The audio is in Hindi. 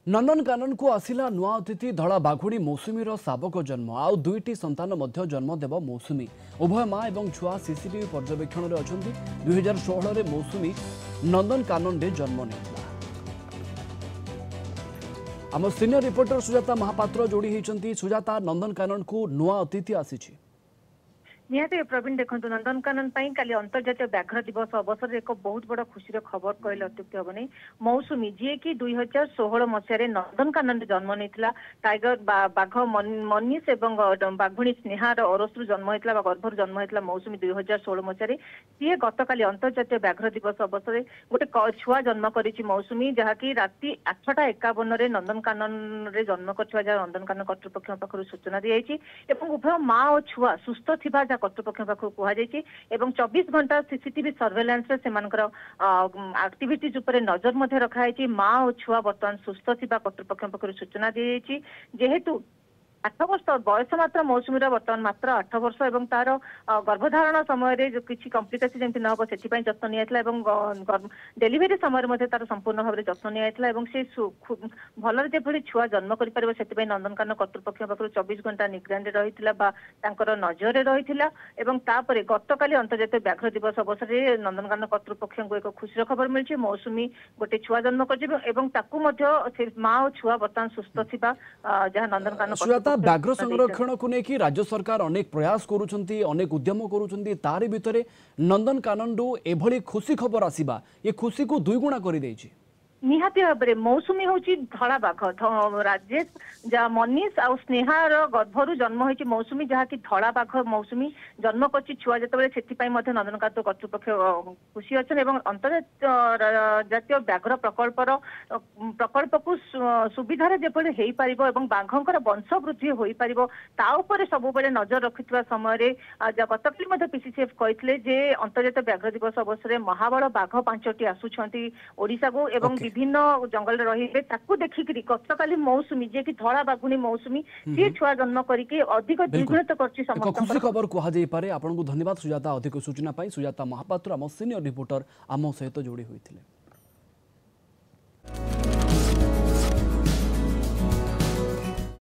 नंदनकानन को आसिला नुआ अतिथि धड़ा बाघुड़ी मौसुमीर शावक जन्म आउ दुईटी संतान मध्य जन्म देव मौसुमी उभय माँ और छुआ सीसीटीवी पर्यवेक्षण में अच्छा 2016 मौसुमी नंदनकानन रे जन्म नहीं। आम सीनियर रिपोर्टर सुजाता महापात्र जोड़ी होती। सुजाता, नंदनकानन को नुआ अतिथि आसी निहत प्रवीण देखो नंदनकानन काली अंतर्जातीय व्याघ्र दिवस अवसर एक बहुत बड़ खुशी खबर कहले अत्युक्ति हम नहीं। मौसुमी जी की 2016 मसीह नंदनकानन जन्म नहीं टाइगर बाघ मनीष और बाघुणी स्नेहार अरसरू जन्म होता गर्भर जन्म होता मौसुमी 2016 मसीह सी गतकाली अंतर्जातीय व्याघ्र दिवस अवसर गोटे छुआ जन्म कर मौसुमी जहाँकि राति 8:51 नंदनकानन जन्म कर नंदनकानन कर्तृपक्ष पाखर सूचना दी जाती। उभय माँ और छुआ सुस्थ थिबा कर्तृपक्ष पाखु कहुई एवं 24 घंटा सीसीटीवी सर्वेलांस एक्टिविटीज उपर नजर रखाई। माँ और छुआ बर्तमान सुस्थ थिबा कर्तृपक्ष पाखु सूचना दी जाती। जेहेतु 8 वर्ष बयस मात्र मौसुमीर बर्तमान मात्र 8 वर्ष और तार गर्भधारण समय किसी कम्प्लिकेसन जमी न हम से जत्न निया डेलीवरी समय तार संपूर्ण भाव में जत्न निया से भलरे जो छुआ जन्म कर नंदनकानन कर्तृपक्ष पाखु 24 घंटा निगरानी रही नजर रही। गतकाली अंतर्जातीय व्याघ्र दिवस अवसर में नंदनकानन कर्तृपक्ष को एक खुशी खबर मिली। मौसुमी गोटे छुआ जन्म कर माँ और छुआ बर्तमान सुस्थ थिबा जहाँ नंदनकानन व्याघ्र संरक्षण को लेकिन राज्य सरकार अनेक प्रयास करुछंती, अनेक उद्यम करुछंती। तारि भितरे नंदनकानन रो एभली खुशी खबर आसीबा ये खुशी को दुईगुणा कर देछि। निहाती भाव में मौसुमी हूँ धड़ा बाघ राजेश जहाँ मनीष आ स्नेहार गर्भर जन्म हो मौसुमी जहाँकि धड़ा बाघ मौसुमी जन्म कर छुआ जो नंदनकानन कर्तृपक्ष खुशी अच्छा अंतर्जातीय व्याघ्र प्रकल्प को सुविधार जेपरि हो पार बाघंर वंश वृद्धि हो पार सब नजर रखिଥିବା समय गतकाली पीसीसीएफ कहते अंतर्जातीय व्याघ्र दिवस अवसर में महाबल बाघ 5टी आसुंच ओडिशा को एवं विभिन्न जंगल रही देखिक गतकाली मौसुमी जे कि धड़ा बाघुणी मौसुमी सी छुआ जन्म करके अधिक द्विगुणित कर खुशी खबर कहुई। आपको धन्यवाद सुजाता। अधिक सूचना सुजाता महापात्र आम सीनियर रिपोर्टर आम सहित जोड़ी होते।